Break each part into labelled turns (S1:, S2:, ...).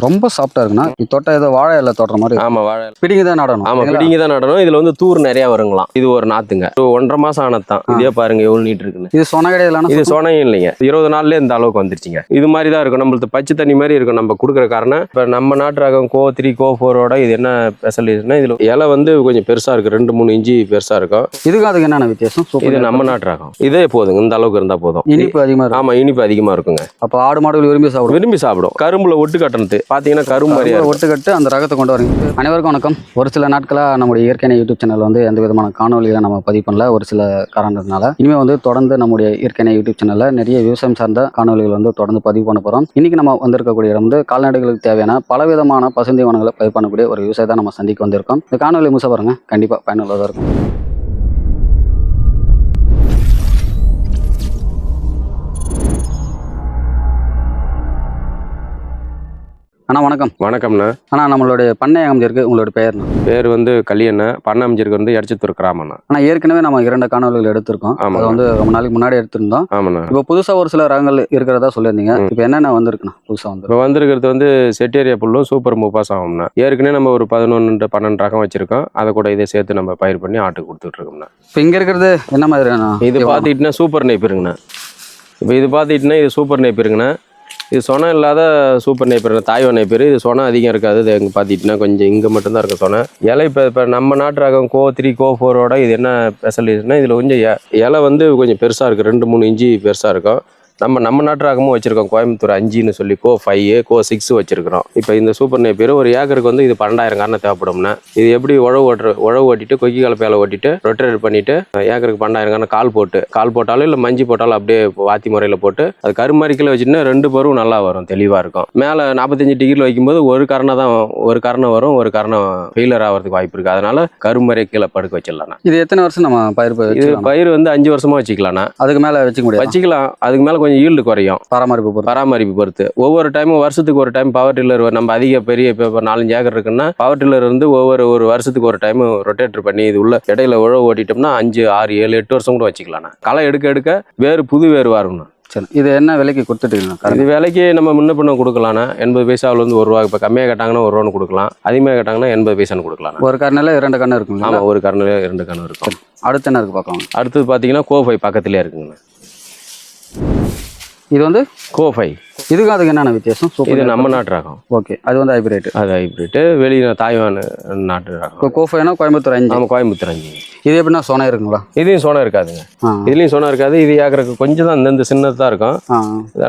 S1: ரொம்ப சாஃப்டா இருக்குண்ணா. இது தொட்டா ஏதோ வாழை இலை தொடுற மாதிரி.
S2: ஆமா, வாழை
S1: பிடிங்கி தான் நடணும்.
S2: ஆமா, பிடிங்கி தான் நடணும். இதுல வந்து தூர் நிறைய வருங்களாம். இது ஒரு நாத்துங்க. 1.5 மாசம் ஆனதுதான். இதே பாருங்க எவ்வளவு நீட் இருக்குன்னு.
S1: இது சொன கிடையாது.
S2: இது சொனையும் இல்லைங்க. 20 நாள்லயே இந்த அளவுக்கு வந்துருச்சுங்க. இது மாதிரி தான் இருக்கும். நம்மளுக்கு பச்சை தண்ணி மாதிரி இருக்கும் நம்ம கொடுக்குற காரணம். இப்ப நம்ம நாட்டு ரகம் கோ 3 கோ 4ஓட இது என்ன ஸ்பெஷலிஸ்ட்னா, இதுல இலை வந்து கொஞ்சம் பெருசா இருக்கு. 2-3 இன்ச்சு பெருசா இருக்கும்.
S1: இதுக்கு அதுக்கு என்னென்ன வித்தியாசம்?
S2: இது நம்ம நாட்டு ரகம். இதே போதுங்க. இந்த அளவுக்கு இருந்தா போதும்.
S1: இனிப்பு அதிகமா இருக்கும்.
S2: ஆமா, இனிப்பு அதிகமா இருக்குங்க.
S1: அப்ப ஆடு மாடுகள் விரும்பி சாப்பிடும்.
S2: கரும்புல ஒட்டு கட்டணத்து பாத்தீங்கன்னா கரும்பு மாதிரியா
S1: ஒட்டு கட்டு அந்த ரகத்தை கொண்டு வரீங்க. அனைவருக்கும் வணக்கம். ஒரு சில நாட்களா நம்முடைய இயற்கை யூடியூப் சேனல் வந்து எந்த விதமான காணொலிகளை நம்ம பதிவு பண்ணல, ஒரு சில காரணத்தினால. இனிமே வந்து தொடர்ந்து நம்முடைய இயற்கை யூடியூப் சேனல்ல நிறைய விவசாயம் சார்ந்த காணொலிகள் வந்து தொடர்ந்து பதிவு பண்ண போறோம். இன்னைக்கு நம்ம வந்திருக்கக்கூடிய இடம் வந்து கால்நடைகளுக்கு தேவையான பலவிதமான பசுந்தீவனங்களை பதிவு பண்ணக்கூடிய ஒரு விவசாயத்தை நம்ம சந்திக்க வந்திருக்கோம். இந்த காணொலி முழுசா பாருங்க, கண்டிப்பா பயனுள்ளதா இருக்கும். அண்ணா வணக்கம்.
S2: வணக்கம்ண்ணா.
S1: அண்ணா நம்மளுடைய பண்ணை அமைஞ்சிருக்கு, உங்களோட பெயர்ண்ணா?
S2: பேர் வந்து கல்யாண. பண்ணை அமைஞ்சிருக்கு வந்து எடச்சத்தூர் கிராமண்ணா.
S1: ஆனா ஏற்கனவே நம்ம 2 காணொலிகள் எடுத்திருக்கோம். அது வந்து ரொம்ப நாளைக்கு முன்னாடி எடுத்திருந்தோம்.
S2: ஆமாண்ணா.
S1: இப்போ புதுசா ஒரு சில ரகங்கள் இருக்கிறதா சொல்லியிருந்தீங்க. இப்போ என்னென்ன வந்திருக்குண்ணா புதுசா வந்து?
S2: இப்போ வந்திருக்கிறது வந்து செட்டேரியா புல்லும் சூப்பர் முப்பாஸ் ஆகும்ண்ணா. ஏற்கனவே நம்ம ஒரு 11-12 ரகம் வச்சிருக்கோம். அதை கூட இதை சேர்த்து நம்ம பயிர் பண்ணி ஆட்டுக்கு கொடுத்துட்டு இருக்கோம்ண்ணா.
S1: இப்போ இங்க இருக்கிறது என்ன மாதிரிண்ணா?
S2: இது பார்த்துக்கிட்டுனா சூப்பர் நெய்ப்பருங்கண்ணா. இப்போ இது பார்த்துக்கிட்டுனா இது சூப்பர் நெய்ப்பருங்கண்ணா. இது சொனை இல்லாத சூப்பர் நெய்ப்பர், தாய்வா நெய்ப்பர். இது சொனை அதிகம் இருக்காது. இது எங்கே பார்த்துக்கிட்டுனா கொஞ்சம் இங்கே மட்டும்தான் இருக்கும் சொனை. இலை இப்போ நம்ம நாட்டு ரகம் கோ 3 கோ 4ஓட இது என்ன ஸ்பெஷலிஸ்ட்னா, இதில் கொஞ்சம் இலை வந்து கொஞ்சம் பெருசாக இருக்குது. 2-3 இன்ச்சு பெருசாக இருக்கும். நம்ம நாட்டு ரகமும் வச்சிருக்கோம். கோயம்புத்தூர் 5ன்னு சொல்லி கோ 5 கோ 6 வச்சிருக்கிறோம். இப்போ இந்த சூப்பர் நெய்ப்பர் ஒரு ஏக்கருக்கு வந்து இது 12,000 காரணம் தேவைப்படும்னா, இது எப்படி உழவு ஓட்டிட்டு கொக்கி கலப்பையால் ஓட்டிட்டு ரொட்டேட் பண்ணிட்டு ஏக்கருக்கு 12,000 காரணம் கால் போட்டாலும் இல்லை மஞ்சி போட்டாலும் அப்படியே வாத்தி முறையில் போட்டு அது கருமரிக்கல வச்சுட்டுனா 2 பருவம் நல்லா வரும், தெளிவாக இருக்கும். மேலே 45 டிகிரியில் வைக்கும்போது ஒரு காரணம் வரும், ஒரு காரணம் ஃபெயிலர் ஆகிறதுக்கு வாய்ப்பு இருக்குது. அதனால கருமரிக்கல படுக்க வச்சிடலாம்.
S1: இது எத்தனை வருஷம் நம்ம
S2: இது பயிர் வந்து 5 வருஷமா வச்சுக்கலாம்ண்ணா.
S1: அதுக்கு மேலே வச்சுக்கலாம்.
S2: அதுக்கு மேலே ஈல்டு குறையும். பராமரிப்பு பொறுத்து ஒவ்வொரு டைமும் வருஷத்துக்கு ஒரு டைம் பவர் டில்லர் நம்ம அதிக பெரிய இப்போ 4-5 ஏக்கர் இருக்குன்னா பவர் டில்லர் வந்து ஒரு வருஷத்துக்கு ஒரு டைம் ரொட்டேட்டர் பண்ணி இது உள்ள இடையில உழவு ஓட்டிட்டோம்னா 5, 6, 7, 8 வருஷம் கூட வச்சுக்கலாம். களை எடுக்க வேறு புது வேறு வரணும்.
S1: சரி, இது என்ன விலைக்கு கொடுத்துட்டீங்கன்னா?
S2: இது விலைக்கு நம்ம முன்ன பின்ன கொடுக்கலாம்னா 80 பைசாவிலேருந்து 1 ரூபா. இப்போ கம்மியாக கேட்டாங்கன்னா 1 ரூபான்னு கொடுக்கலாம், அதிகமாக கேட்டாங்கன்னா 80 பைசான்னு கொடுக்கலாம்.
S1: ஒரு கரணையில் 2 கண்ணு இருக்குங்க.
S2: ஆமாம், ஒரு கரணையில் 2 கண்ணு இருக்கும்.
S1: அடுத்து என்ன இருக்கு பார்க்கலாம்?
S2: அடுத்தது பார்த்தீங்கன்னா கோ 5 பக்கத்துலேயே இருக்குங்கண்ணா.
S1: இது வந்து
S2: கோ 5.
S1: இதுக்கு அதுக்கு என்னென்ன வித்தியாசம்?
S2: இது நம்ம நாட்டு ரகம்.
S1: ஓகே, அது வந்து ஹைபிரிட்.
S2: அது ஹைபிரிட். வெளியே தாய்வான் நாட்டு ரகம்.
S1: கோஃபைனா கோயம்புத்தூர் 5.
S2: ஆமாம், கோயம்புத்தூர் 5.
S1: இது எப்படின்னா சொனை இருக்குங்களா?
S2: இதையும் சொனை இருக்காதுங்க. இதுலேயும் சொனை இருக்காது. இது ஏக்கருக்கு கொஞ்சம் தான் இந்த சின்னது தான் இருக்கும்.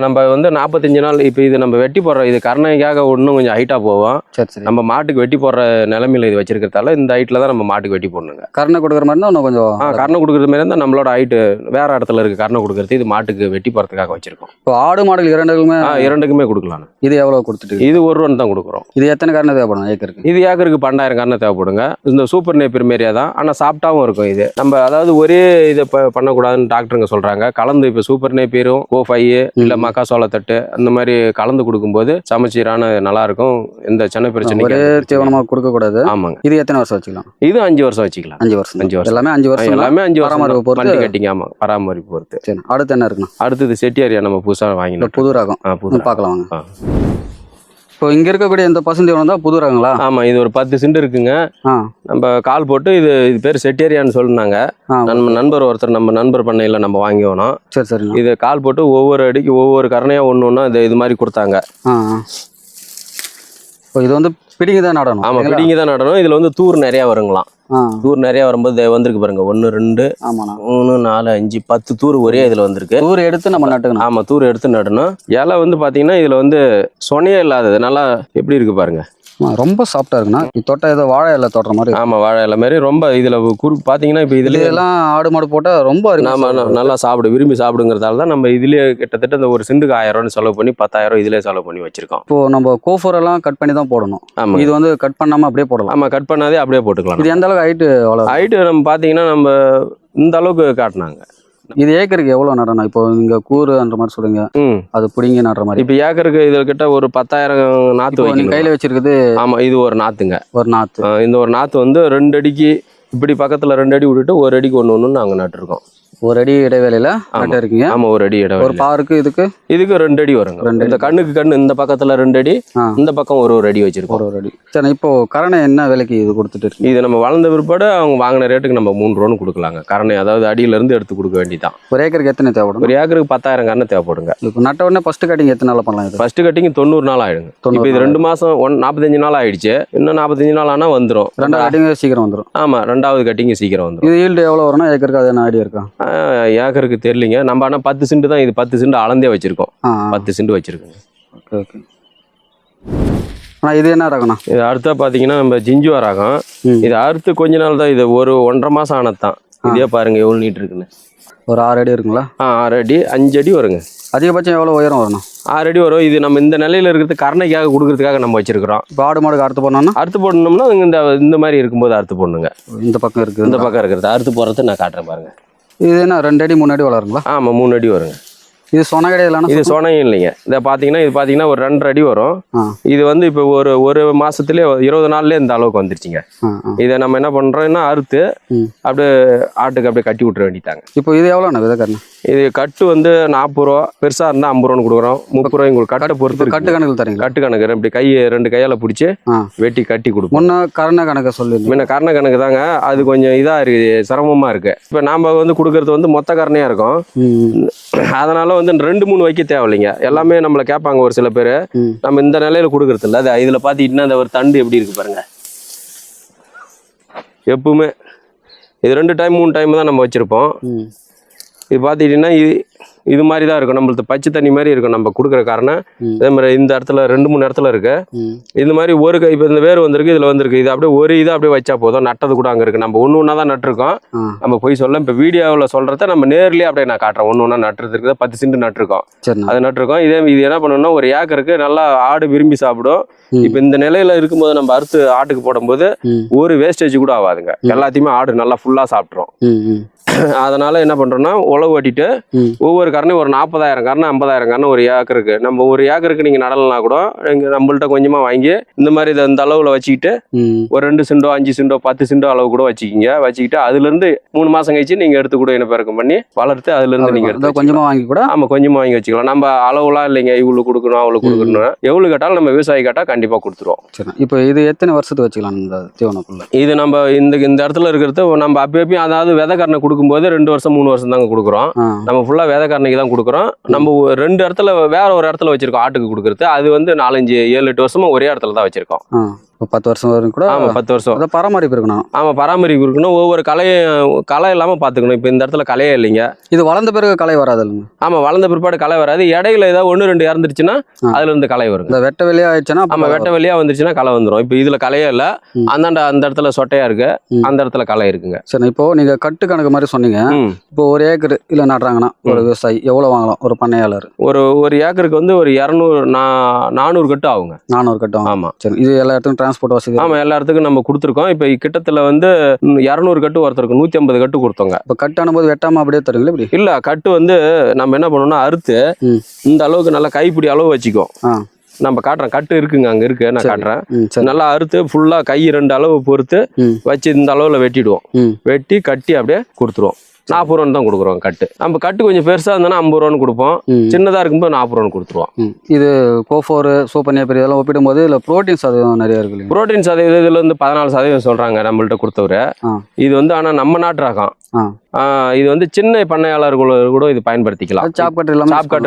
S2: நம்ம வந்து 45 நாள் இப்போ இது நம்ம வெட்டி போடுற இது கரணைக்காக இன்னும் கொஞ்சம் ஹைட்டாக போவோம்.
S1: சரி,
S2: நம்ம மாட்டுக்கு வெட்டி போடுற நிலைமையில இது வச்சிருக்கிறதால இந்த ஹைட்டில் தான் நம்ம மாட்டுக்கு வெட்டி போடணுங்க.
S1: கரணை கொடுக்குற மாதிரி தான் இன்னும் கொஞ்சம்.
S2: கரணை கொடுக்குற மாதிரி இருந்தால் நம்மளோட ஹைட்டு வேற இடத்துல இருக்கு. கரணை கொடுக்குறது இது மாட்டுக்கு வெட்டி போகிறதுக்காக வச்சிருக்கோம்.
S1: இப்போ ஆடு மாடுகள் இரண்டுக்குமே
S2: கொடுக்கலாம்.
S1: இது எவ்வளோ கொடுத்துட்டு?
S2: இது 1 ரூபா தான் கொடுக்குறோம்.
S1: இது எத்தனை கரணை தேவைப்படும் ஏக்கருக்கு?
S2: இது ஏக்கருக்கு 12,000 கரணை தேவைப்படுங்க. இந்த சூப்பர் நெய்ப்பர் மாரியா தான், ஆனால் சாப்பிட்டாவும் இருக்கும். இது நம்ம அதாவது ஒரே இதை பண்ணக்கூடாதுன்னு டாக்டருங்க சொல்றாங்க. கலந்து இப்போ சூப்பர் நெய்ப்பரும் கோ 5 இல்லை மக்கா சோளத்தட்டு அந்த மாதிரி கலந்து கொடுக்கும்போது சமச்சீரான நல்லா இருக்கும். எந்த சின்ன பிரச்சனை
S1: ஒரே தீவனமாக கொடுக்கக்கூடாது.
S2: ஆமாங்க.
S1: இது எத்தனை வருஷம் வச்சுக்கலாம்?
S2: இது 5 வருஷம் வச்சுக்கலாம்.
S1: 5 வருஷம் எல்லாமே 5 வருஷம்.
S2: பராமரிப்பு பொறுத்து கட்டிங்க. ஆமாம், பராமரிப்பு பொறுத்து.
S1: சரி, அடுத்து என்ன இருக்குண்ணா?
S2: அடுத்தது செட்டியாரியா நம்ம புதுசாக வாங்கினோம்.
S1: புது ரகம் பார்க்கலாம் வாங்க. இப்போ இங்க இருக்கக்கூடிய இந்த பசுந்தீவனம் தான் புது ரகங்களா?
S2: ஆமா, இது ஒரு 10 சென்ட் இருக்குங்க. நம்ம கால் போட்டு இது பேர் செட்டியாரியான்னு சொன்னாங்க. நம்ம நண்பர் பண்ணையில நம்ம வாங்கினோம்.
S1: சரி சரி.
S2: இது கால் போட்டு ஒவ்வொரு அடிக்கு ஒவ்வொரு கரணையா ஒண்ணு இது மாதிரி கொடுத்தாங்க.
S1: இது வந்து பிடிங்கி தான் நடணும்.
S2: ஆமா, பிடிங்கி தான் நடணும். இதுல வந்து தூர் நிறைய வருங்களாம். தூர் நிறைய வரும்போது வந்திருக்கு பாருங்க. 1, 2, 3, 4, 5, 10 தூர் ஒரே இதுல வந்திருக்கு.
S1: தூர் எடுத்து நம்ம நட்டுக்கணும்.
S2: ஆமா, தூர் எடுத்து நடணும். இலை வந்து பாத்தீங்கன்னா இதுல வந்து சொனையே இல்லாதது நல்லா எப்படி இருக்கு பாருங்க.
S1: ரொம்ப சாஃப்டா இருக்குண்ணா. இது தொட்டா ஏதோ வாழை இலை தொடுற மாதிரி.
S2: ஆமா, வாழை இலை மாதிரி ரொம்ப இதுல பாத்தீங்கன்னா இப்ப இதுல
S1: எல்லாம் ஆடு மாடு போட்டா ரொம்ப
S2: நல்லா விரும்பி சாப்பிடுங்கிறதால தான் நம்ம இதுலயே கிட்டத்தட்ட இந்த ஒரு சென்ட்டுக்கு 1000 ரூபாய் செலவு பண்ணி 10,000 இதுலயே செலவு பண்ணி வச்சிருக்கோம்.
S1: இப்போ நம்ம கோஃபோர் எல்லாம் கட் பண்ணி தான் போடணும்.
S2: ஆமா,
S1: இது வந்து கட் பண்ணாம அப்படியே போடலாம்.
S2: ஆமா, கட் பண்ணாதே அப்படியே போட்டுக்கலாம்.
S1: இது எந்த அளவுக்கு
S2: ஹைட்டு நம்ம பாத்தீங்கன்னா நம்ம இந்த அளவுக்கு காட்டினாங்க.
S1: இது ஏக்கருக்கு எவ்வளவு நடணும்? இப்போ நீங்க கூறுன்ற மாதிரி சொல்றீங்க, அது புடிங்கி நடுற மாதிரி.
S2: இப்போ ஏக்கருக்கு இதுல கிட்ட ஒரு 10,000 நாத்து
S1: நீங்க கையில வச்சிருக்குது.
S2: ஆமா, இது ஒரு நாத்துங்க.
S1: ஒரு நாத்து.
S2: இந்த ஒரு நாத்து வந்து 2 அடிக்கு இப்படி பக்கத்துல 2 அடி விட்டுட்டு 1 அடிக்கு ஒண்ணு நாங்க நட்டுருக்கோம்.
S1: ஒரு அடி இடைவேளையில நட்டு இருக்கீங்க.
S2: ஆமா, ஒரு அடி இடம்.
S1: ஒரு பாருக்கு இதுக்கு
S2: 2 அடி வருங்க. இந்த கண்ணுக்கு கண்ணு இந்த பக்கத்துல 2 அடி, இந்த பக்கம் ஒரு அடி வச்சிருக்கோம்.
S1: ஒரு அடி. சரி, இப்போ கரணை என்ன விலைக்கு இது கொடுத்துட்டு இருக்கு?
S2: இது நம்ம வளர்ந்த பிற்பாடு அவங்க வாங்கின ரேட்டுக்கு நம்ம 3 ரூபான்னு கொடுக்கலாங்க. கரணை அதாவது அடியில இருந்து எடுத்து கொடுக்க வேண்டியதான்.
S1: ஒரு ஏக்கருக்கு எத்தனை தேவைப்படும்?
S2: ஒரு ஏக்கருக்கு 10,000 கரணை தேவைப்படுங்க.
S1: இப்போ நட்ட உடனே ஃபர்ஸ்ட் கட்டிங் எத்தனை நாள் பண்ணலாம்? இது
S2: ஃபர்ஸ்ட் கட்டிங் 90 நாள் ஆயிடுங்க. இப்போ இது 2 மாசம் 45 நாள் ஆயிடுச்சு. இன்னும் 45 நாள் ஆனா வந்துடும்.
S1: ரெண்டாவது கட்டிங் சீக்கிரம் வந்துடும்.
S2: ஆமா, 2வது கட்டிங் சீக்கிரம் வந்துடும்.
S1: இது ஈல்டு எவ்வளவு வரும்னா ஏக்கருக்கு? அது என்ன ஐடியா இருக்கா?
S2: ஏக்கருக்கு தெரியலிங்க. நம்ம ஆனால் 10 சென்ட் தான். இது 10 சென்ட் அளந்தே வச்சிருக்கோம். 10 சென்ட் வச்சிருக்கோங்க.
S1: Okay okay. ஆனால் இது என்ன ரகம்ண்ணா?
S2: இது அடுத்தா பார்த்தீங்கன்னா நம்ம ஜிஞ்சுவா ரகம். இது அறுத்து கொஞ்ச நாள் தான். இது ஒரு 1.5 மாசம் ஆனது தான். இதே பாருங்க எவ்வளோ நீட் இருக்குன்னு.
S1: ஒரு 6 அடி இருக்குங்களா?
S2: 6 அடி 5 அடி வருங்க.
S1: அதிகபட்சம் எவ்வளோ உயரம் வரணும்?
S2: 6 அடி வரும். இது நம்ம இந்த நிலையில இருக்கிறது கரணைக்காக கொடுக்கறதுக்காக நம்ம வச்சிருக்கிறோம்.
S1: இப்போ ஆடு மாடுக்கு அறுத்து போடணும்னா
S2: அறுத்து போடணும்னா இந்த மாதிரி இருக்கும்போது அறுத்து போடணுங்க.
S1: இந்த பக்கம் இருக்குது.
S2: இந்த பக்கம் இருக்கிறது அறுத்து போடுறது நான் காட்டுறேன் பாருங்க.
S1: இது என்ன 2 அடி 3 அடி வளருங்களா?
S2: ஆமாம், 3 அடி வருங்க.
S1: இது சொன கிடையாது.
S2: இது சொனையும் இல்லைங்க. இதை பார்த்தீங்கன்னா ஒரு 2.5 அடி வரும். இது வந்து இப்போ ஒரு மாசத்துலேயே 20 நாள்லேயே இந்த அளவுக்கு வந்துருச்சுங்க. இதை நம்ம என்ன பண்ணுறோம்னா அறுத்து அப்படியே ஆட்டுக்கு அப்படியே கட்டி விட்டுற வேண்டிட்டாங்க.
S1: இப்போ இது எவ்வளோண்ணா விதைக்கண்ணா?
S2: இது கட்டு வந்து 40 ரூபா, பெருசாக இருந்தால் 50 ரூபான்னு கொடுக்குறோம். 30 ரூபாய் உங்களுக்கு கட்டை பொறுத்து.
S1: கட்டு கணக்கில் தரீங்க?
S2: கட்டு கணக்கு இப்படி 2 கையால் பிடிச்சி வெட்டி கட்டி கொடுப்போம்.
S1: முன்ன கரணை கணக்கு சொல்லி
S2: முன்ன கரணை கணக்கு தாங்க. அது கொஞ்சம் இதாக இருக்குது, சிரமமாக இருக்குது. இப்போ நாம் வந்து கொடுக்கறது வந்து மொத்த கரணையாக இருக்கும். அதனால வந்து 2-3 வைக்க தேவையில்லைங்க. எல்லாமே நம்மளை கேட்பாங்க ஒரு சில பேர். நம்ம இந்த நிலையில கொடுக்கறது இல்லை. அது இதில் பார்த்துக்கிட்டீங்கன்னா அந்த ஒரு தண்டு எப்படி இருக்கு பாருங்க. எப்பவுமே இது 2 டைம் 3 டைம் தான் நம்ம வச்சிருப்போம். இது பார்த்துக்கிட்டிங்கன்னா இது மாதிரி தான் இருக்கும். நம்மளுக்கு பச்சை தண்ணி மாதிரி இருக்கும் நம்ம கொடுக்குற காரணம். அதே மாதிரி இந்த இடத்துல 2-3 இடத்துல இருக்கு. இது மாதிரி ஒரு கை இப்போ இந்த வேர் வந்திருக்கு, இதில் வந்திருக்கு. இது அப்படியே ஒரு இதை அப்படியே வச்சா போதும். நட்டது கூட அங்கே இருக்கு. நம்ம ஒன்று தான் நட்டுருக்கோம். நம்ம போய் சொல்ல இப்போ வீடியோவில் சொல்றத நம்ம நேர்லேயே அப்படியே நான் காட்டுறேன். ஒன்று நட்டுறது இருக்குது. 10 சென்ட் நட்டுருக்கோம். அது நட்டுருக்கோம். இது என்ன பண்ணணும்னா ஒரு ஏக்கருக்கு நல்லா ஆடு விரும்பி சாப்பிடும். இப்போ இந்த நிலையில இருக்கும்போது நம்ம அறுத்து ஆட்டுக்கு போடும்போது ஒரு வேஸ்டேஜ் கூட ஆகாதுங்க. எல்லாத்தையுமே ஆடு நல்லா ஃபுல்லா சாப்பிட்றோம். அதனால என்ன பண்றோம்னா உழவு ஓட்டிட்டு ஒவ்வொரு கரணையும் ஒரு 40,000 கரணை 50,000 கரணை ஒரு ஏக்கருக்கு. நம்ம ஒரு ஏக்கருக்கு நீங்க நடலனா கூட நம்மள்ட்ட கொஞ்சமா வாங்கி இந்த மாதிரி இந்த அளவுல வச்சுக்கிட்டு ஒரு 2 சென்டோ 5 சென்டோ 10 சென்டோ அளவு கூட வச்சுக்கிட்டு அதுல இருந்து 3 மாசம் கழிச்சு நீங்க எடுத்து கூட இனப்பெருக்கம் பண்ணி வளர்த்து அதுல இருந்து நீங்க எடுத்து
S1: கொஞ்சமா வாங்கி கூட.
S2: ஆமா, கொஞ்சமா வாங்கி வச்சுக்கலாம். நம்ம அளவுலாம் இல்லைங்க, இவ்வளவு கொடுக்கணும் அவ்வளவு கொடுக்கணும். எவ்வளவு கேட்டாலும் நம்ம விவசாயி கேட்டா கண்டிப்பா கொடுத்துருவோம்.
S1: இப்போ இது எத்தனை வருஷத்துக்கு வச்சுக்கலாம் இந்த தீவனக்குள்ள?
S2: இது நம்ம இந்த இடத்துல இருக்கிறது நம்ம அப்பயும் அதாவது விதை கரணை கொடுக்கும்போது 2 வருஷம் 3 வருஷம் தாங்க கொடுக்குறோம். நம்ம ஃபுல்லா விதை கரணைக்கு தான் கொடுக்குறோம். நம்ம 2 இடத்துல வேற ஒரு இடத்துல வச்சிருக்கோம் ஆட்டுக்கு கொடுக்கறது. அது வந்து 4-5-7-8 வருஷமா ஒரே இடத்துல தான் வச்சிருக்கோம்.
S1: 10 வருஷம் வரைக்கும் கூட.
S2: ஆமா, 10 வருஷம்.
S1: அதை பராமரிப்பு இருக்கணும்.
S2: ஆமா, பராமரிப்பு இருக்கணும். ஒவ்வொரு களை இல்லாம பாத்துக்கணும். இப்போ இந்த இடத்துல களையே இல்லைங்க.
S1: இது வளர்ந்த பிறகு களை வராது இல்லைங்க?
S2: ஆமா, வளர்ந்த பிற்பாடு களை வராது. இடையில ஏதாவது 1-2 இறந்துருச்சுன்னா அதுல இருந்து களை வரும்.
S1: இந்த வெட்ட வெளியா ஆயிடுச்சுன்னா?
S2: ஆமா, வெட்ட வெளியா வந்துருச்சுன்னா களை வந்துடும். இப்போ இதுல களையே இல்ல. அந்த இடத்துல சொட்டையா இருக்கு, அந்த இடத்துல களை இருக்குங்க.
S1: சரி, இப்போ நீங்க கட்டு கணக்கு மாதிரி சொன்னீங்க. இப்போ ஒரு ஏக்கர் இல்ல நடுறாங்கன்னா ஒரு விவசாயி எவ்வளவு வாங்கலாம்? ஒரு பண்ணையாளர் ஒரு
S2: ஏக்கருக்கு வந்து ஒரு 400 கட்டு ஆகுங்க.
S1: 400 கட்டு.
S2: ஆமா.
S1: சரி, இது எல்லா இடத்துக்கும் டிரான்ஸ்போர்ட் வசதி?
S2: ஆமா, எல்லா இடத்துக்கும் நம்ம கொடுத்துருக்கோம். இப்போ கிட்டத்துல வந்து 200 கட்டு ஒருத்தருக்கு 150 கட்டு கொடுத்தோங்க.
S1: இப்போ கட்டு அனுபவம் வெட்டாம அப்படியே தருவீங்களா? இப்படி
S2: இல்ல, கட்டு வந்து நம்ம என்ன பண்ணோம்னா அறுத்து இந்த அளவுக்கு நல்லா கைப்பிடி அளவு வச்சுக்கோ. நம்ம காட்டுறேன், கட்டு இருக்குங்க, அங்க இருக்கு, நான் காட்டுறேன். நல்லா அறுத்து ஃபுல்லா கை 2 அளவு பொறுத்து வச்சு இந்த அளவுல வெட்டிடுவோம். வெட்டி கட்டி அப்படியே கொடுத்துருவோம். 40 ரூபான்னு தான் கொடுக்குறோம் கட்டு. நம்ம கட்டு கொஞ்சம் பெருசா இருந்தா 50 ரூபான்னு கொடுப்போம். சின்னதா இருக்கும்போது 40 ரூபான்னு கொடுத்துருவோம்.
S1: இது கோஃபோர் சூப்பர் நேப்பியர் இதெல்லாம் ஒப்பிடும்போது இதுல புரோட்டீன் சதவீதம் நிறைய இருக்கு.
S2: புரோட்டீன் சதவீதம் இதுல வந்து 14% சொல்றாங்க நம்மள்ட்ட கொடுத்தவரு. இது வந்து ஆனா நம்ம நாட்டு ரகம். இது வந்து சின்ன பண்ணையாளர்கள் கூட இது பயன்படுத்திக்கலாம். சாப் கட்டு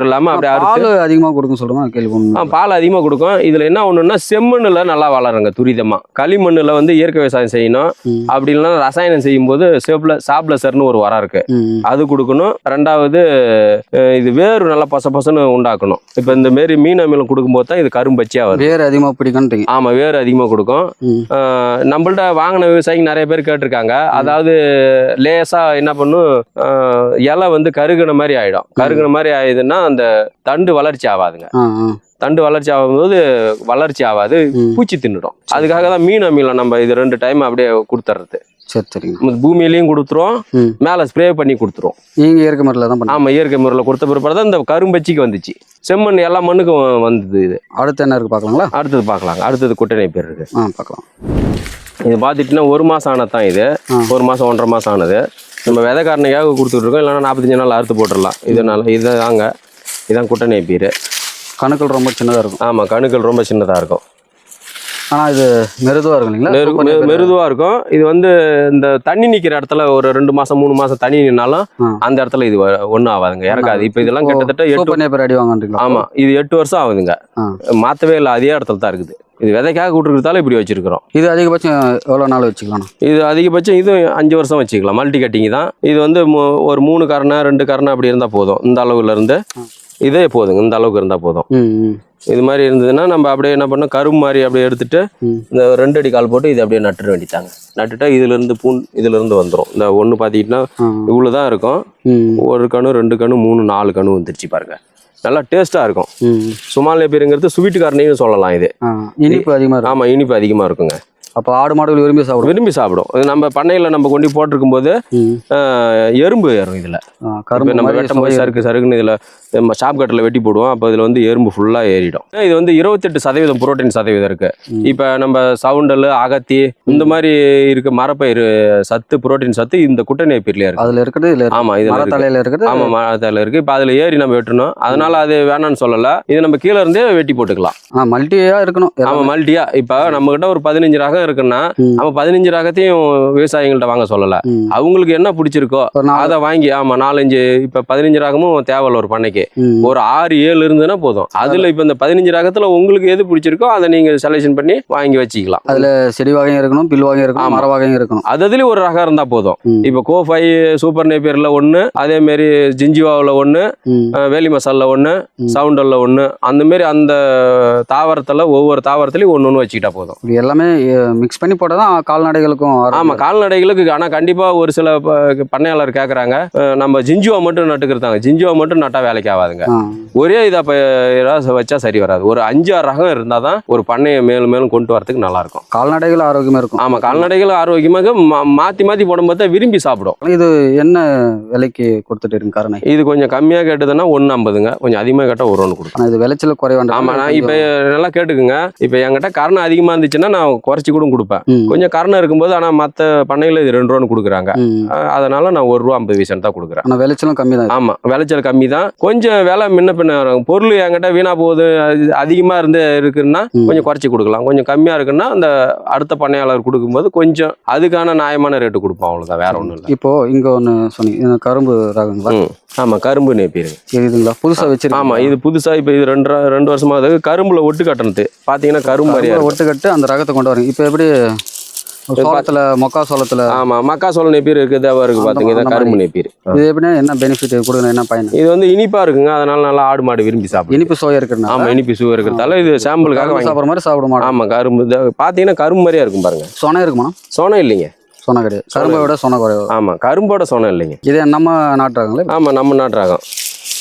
S2: இல்லாம அப்படியே
S1: பால் அதிகமா கொடுக்கும் சொல்லுங்க கேள்வி.
S2: பால் அதிகமா கொடுக்கும். இதுல என்ன ஒண்ணுன்னா செம்மண்ணுல நல்லா வளருங்க துரிதமா. களிமண்ணுல வந்து இயற்கை விவசாயம் செய்யணும். அப்படி இல்லைன்னா ரசாயனம் செய்யும் போது சாப்ளசர்னு ஒரு உரம் இருக்கு, அது கொடுக்கணும். 2வது இது வேறு நல்லா பசன்னு உண்டாக்கணும். இப்ப இந்த மாரி மீன் அமிலம் கொடுக்கும்போது தான் இது கரும்பச்சியா வரும்.
S1: வேறு அதிகமா பிடிக்கும்.
S2: ஆமா, வேறு அதிகமா கொடுக்கும். நம்மள்ட்ட வாங்கின விவசாயிங்க நிறைய பேர் கேட்டிருக்காங்க. அதாவது லேசா என்ன பண்ணும், இலை வந்து கருகுன மாதிரி ஆயிடும். கருகுன மாதிரி ஆயிடுதுன்னா அந்த தண்டு வளர்ச்சி ஆகாதுங்க. தண்டு வளர்ச்சி ஆகும்போது வளர்ச்சி ஆகாது, பூச்சி தின்னுடும். அதுக்காக தான் மீன் அமிலம் நம்ம இது 2 டைம் அப்படியே கொடுத்துறது.
S1: சரி சரிங்க.
S2: பூமியிலையும் கொடுத்துருவோம், மேலே ஸ்ப்ரே பண்ணி கொடுத்துருவோம்.
S1: நீங்க இயற்கை முறையில் தான்?
S2: ஆமா, இயற்கை முறையில் கொடுத்த பிற்பாடு தான் இந்த கரும்பச்சிக்கு வந்துச்சு. செம்மண் எல்லா மண்ணுக்கும் வந்தது. இது
S1: அடுத்து என்ன இருக்கு பார்க்கலாங்களா?
S2: அடுத்தது பார்க்கலாங்க. அடுத்தது குட்டை பேர் இருக்கு,
S1: பார்க்கலாம்.
S2: இது பார்த்துட்டுன்னா 1 மாசம் ஆனது தான். இது 1 மாசம் 1.5 மாசம் ஆனது. நம்ம விதை காரணைக்காக கொடுத்துட்ருக்கோம், இல்லைன்னா 45 நாள் அறுத்து போட்டுடலாம். இதனால் இதான் குட்டை நேப்பீர்.
S1: கணுக்கள் ரொம்ப சின்னதாக இருக்கும்.
S2: ஆமாம், கணுக்கள் ரொம்ப சின்னதாக இருக்கும்.
S1: ஆனால் இது மெருதுவாக இருக்கும் இல்லைங்களா?
S2: மெருதுவாக இருக்கும். இது வந்து இந்த தண்ணி நிற்கிற இடத்துல ஒரு 2 மாதம் 3 மாதம் தண்ணி நின்னாலும் அந்த இடத்துல இது ஒன்றும் ஆகாதுங்க, இறக்காது. இப்போ இதெல்லாம் கிட்டத்தட்ட 8
S1: பேர் அடி வாங்கன்றீங்களா?
S2: ஆமாம், இது 8 வருஷம் ஆகுதுங்க, மாற்றவே இல்லை, அதே இடத்துல தான் இருக்குது. இது விதைக்காக கூட்டுருக்கிறதால இப்படி வச்சிருக்கிறோம்.
S1: இது அதிகபட்சம் எவ்வளோ நாள் வச்சுக்கலாம்?
S2: இது அதிகபட்சம் இது 5 வருஷம் வச்சுக்கலாம். மல்டி கட்டிங் தான். இது வந்து ஒரு 3 கரணை 2 கரணை அப்படி இருந்தால் போதும். இந்த அளவுல இருந்து இதே போதுங்க, இந்த அளவுக்கு இருந்தால் போதும். இது மாதிரி இருந்ததுன்னா நம்ம அப்படியே என்ன பண்ணோம், கரும்பு மாதிரி அப்படியே எடுத்துட்டு இந்த 2 அடி கால் போட்டு இதை அப்படியே நட்டுற வேண்டித்தாங்க. நட்டுட்டா இதுல இருந்து வந்துடும். இந்த ஒன்று பார்த்திங்கன்னா இவ்வளோதான் இருக்கும். 1 கணு 2 கணு 3 4 கணு வந்துருச்சு பாருங்க. நல்லா டேஸ்ட்டாக இருக்கும். சுமால் நேப்பீருங்கிறது ஸ்வீட் காரணின்னு சொல்லலாம். இது
S1: இனிப்பு அதிகமாக இருக்கும்.
S2: ஆமாம், இனிப்பு அதிகமாக இருக்குங்க.
S1: அப்போ ஆடு மாடுகள் விரும்பி சாப்பிடும்.
S2: இது நம்ம பண்ணையில் நம்ம கொண்டு போட்டிருக்கும் போது எறும்பு ஏறும். இதில் கரும்பு நம்ம வெட்டும் போது சருக்குன்னு இதில் ஷாப் கட்டில் வெட்டி போடுவோம். அப்போ இதில் வந்து எறும்பு ஃபுல்லாக ஏறிடும். இது வந்து 28% புரோட்டீன் சதவீதம் இருக்கு. இப்போ நம்ம சவுண்டல் அகத்தி இந்த மாதிரி இருக்க மரப்பயிறு சத்து, புரோட்டீன் சத்து இந்த குட்டை நேப்பீர்லேயே இருக்கு.
S1: அதில் இருக்குது.
S2: ஆமாம், இதில் மரத்தலையில் இருக்குது. ஆமாம், மரத்தலையில் இருக்குது. இப்போ அதில் ஏறி நம்ம வெட்டணும். அதனால அது வேணான்னு சொல்லலை. இது நம்ம கீழே இருந்தே வெட்டி போட்டுக்கலாம்.
S1: மல்டியாக இருக்கணும்.
S2: ஆமாம், மல்டியா. இப்போ நம்மகிட்ட ஒரு 15 ரகம் இருக்குன்னா நம்ம 15 ரகத்தையும் விவசாயிகள்ட்ட வாங்க சொல்லல. அவங்களுக்கு என்ன பிடிச்சிருக்கோ அதை வாங்கி, ஆமா 4-5 இப்ப 15 ரகமும் தேவையில்ல ஒரு பண்ணைக்கு. ஒரு 6-7 இருந்ததுன்னா போதும். அதுல இப்ப இந்த 15 ரகத்துல உங்களுக்கு எது பிடிச்சிருக்கோ அதை நீங்க செலக்ஷன் பண்ணி வாங்கி வச்சுக்கலாம்.
S1: அதுல செடி வகையும் இருக்கணும், பில் வகையும் இருக்கணும், மர வகையும் இருக்கணும்.
S2: அதுலயும் ஒரு ரகம் இருந்தா போதும். இப்ப கோஃபை சூப்பர் நேப்பியர்ல 1, அதே மாதிரி ஜிஞ்சிவாவில் 1, வேலி மசாலில் 1, சவுண்டல்ல 1, அந்த மாதிரி அந்த தாவரத்துல ஒவ்வொரு தாவரத்துலயும் ஒன்னு வச்சுக்கிட்டா போதும்.
S1: எல்லாமே மிக்ஸ் பண்ணி போட்டால் தான் கால்நடைகளுக்கும்.
S2: ஆமாம், கால்நடைகளுக்கு. ஆனால் கண்டிப்பாக ஒரு சில பண்ணையாளர் கேட்குறாங்க, நம்ம ஜிஞ்சுவா மட்டும் நட்டுக்கிறதாங்க. ஜிஞ்சுவா மட்டும் நட்டா வேலைக்கு ஆகாதுங்க. ஒரே இதை வச்சா சரி வராது. ஒரு 5-6 ரகம் இருந்தால் தான் ஒரு பண்ணையை மேலும் மேலும் கொண்டு வரதுக்கு நல்லா இருக்கும்.
S1: கால்நடைகள் ஆரோக்கியமாக இருக்கும்.
S2: ஆமாம், கால்நடைகள் ஆரோக்கியமாக மாற்றி போடும்போது தான் விரும்பி சாப்பிடும்.
S1: இது என்ன விலைக்கு கொடுத்துட்டு இருக்கு கரணை?
S2: இது கொஞ்சம் கம்மியாக கேட்டதுன்னா 1.50ங்க. கொஞ்சம் அதிகமாக கேட்டால் 1 கொடுக்கும்.
S1: இது விளைச்சல் குறைவாண்ட.
S2: ஆமாம், நான் இப்போ நல்லா கேட்டுக்குங்க. இப்போ என்கிட்ட கரணை அதிகமாக இருந்துச்சுன்னா நான் குறைச்சி கூட கொடுப்பேன். கொஞ்சம் கரணை இருக்கும்போது. ஆனால் மற்ற பண்ணையில் இது 2 ரூபான்னு கொடுக்குறாங்க. அதனால நான் 1 ரூபா 50 பைசா தான் கொடுக்குறேன்.
S1: ஆனால் விளைச்சலும் கம்மி தான்.
S2: ஆமாம், விளைச்சல் கம்மி தான். கொஞ்சம் விலை முன்ன பின்ன வரும். பொருள் என்கிட்ட வீணா போகுது, அதிகமாக இருந்து இருக்குன்னா கொஞ்சம் குறைச்சி கொடுக்கலாம். கொஞ்சம் கம்மியாக இருக்குன்னா அந்த அடுத்த பண்ணையாளர் கொடுக்கும்போது கொஞ்சம் அதுக்கான நியாயமான ரேட்டு கொடுப்போம். அவ்வளோதான், வேற ஒன்றும் இல்லை.
S1: இப்போ இங்கே ஒன்று சொன்னீங்க, கரும்பு ரகங்களா?
S2: ஆமாம், கரும்பு நேப்பீருங்க.
S1: இதுங்களா புதுசாக வச்சிருக்கேன்?
S2: ஆமாம், இது புதுசாக. இப்போ இது 2 வருஷமாக கரும்புல ஒட்டு கட்டணத்து பார்த்தீங்கன்னா கரும்பு மாதிரியா
S1: ஒட்டு கட்டு அந்த ரகத்தை கொண்டு வரீங்க. இப்போ எப்படி சோளத்துல மக்காசோளத்துல?
S2: ஆமா, மக்காசோள நேப்பீர் இருக்குது பாத்தீங்கன்னா கரும்பு நேப்பீர்.
S1: இது எப்படின்னா என்ன பெனிஃபிட் கொடுக்கணும், என்ன பயன்?
S2: இது வந்து இனிப்பா இருக்குங்க, அதனால நல்லா ஆடு மாடு விரும்பி சாப்பிடும்.
S1: இனிப்பு சுவை இருக்குன்னா?
S2: ஆமா, இனிப்பு சுவை இருக்கிறதால இது சாம்பிளுக்காக
S1: சாப்பிட்ற மாதிரி சாப்பிட மாட்டோம்.
S2: ஆமா, கரும்பு பாத்தீங்கன்னா கரும்பு மாதிரியா இருக்கும் பாருங்க.
S1: சொனை இருக்குமா?
S2: சொனை இல்லைங்க,
S1: சொனை கிடையாது. கரும்பை விட சொனை குறைவு.
S2: ஆமா, கரும்போட சொனை இல்லைங்க.
S1: இது நம்ம நாட்டு ரகங்களே?
S2: ஆமா, நம்ம நாட்டு ரகம்.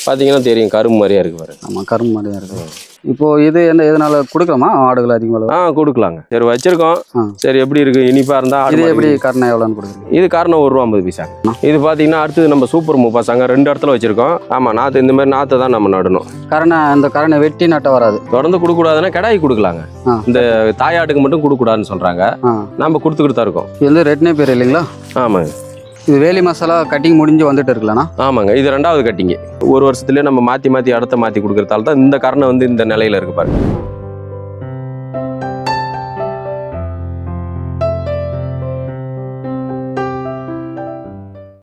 S2: பார்த்தீங்கன்னா தெரியும், கரும்பு மாதிரியா இருக்கு பாருங்க.
S1: ஆமாம், கரும்பு மாதிரியா இருக்கு. இப்போ இது எதனால கொடுக்கலாமா ஆடுகள் அதிகமாக?
S2: கொடுக்கலாங்க. சரி வச்சிருக்கோம். சரி, எப்படி இருக்கு, இனிப்பா இருந்தா
S1: இது எப்படி கரணை எவ்வளோன்னு கொடுக்குறீங்க?
S2: இது காரணம் 1 ரூபா 50 பைசா. இது பார்த்தீங்கன்னா அடுத்தது நம்ம சூப்பர் முப்பாசாங்க 2 இடத்துல வச்சிருக்கோம். ஆமா, நாற்று இந்த மாதிரி நாற்று தான் நம்ம நடணும்.
S1: இந்த கரணை வெட்டி நட்ட வராது.
S2: தொடர்ந்து கொடுக்கூடாதுன்னா கடாய் கொடுக்கலாங்க. இந்த தாயாட்டுக்கு மட்டும் கொடுக்கூடாதுன்னு சொல்றாங்க. நம்ம கொடுத்துக்கிட்டு தான் இருக்கோம்.
S1: இது வந்து ரெட் நேப்பியர் இல்லைங்களா?
S2: ஆமாங்க.
S1: இது வேலி மசாலா கட்டிங் முடிஞ்சு வந்துட்டு இருக்கலாம்ண்ணா?
S2: ஆமாங்க, இது 2வது கட்டிங்கு. ஒரு வருஷத்துலேயே நம்ம மாற்றி அடுத்த மாற்றி கொடுக்குறதால தான் இந்த கரணை வந்து இந்த நிலையில இருக்கு பாருங்க.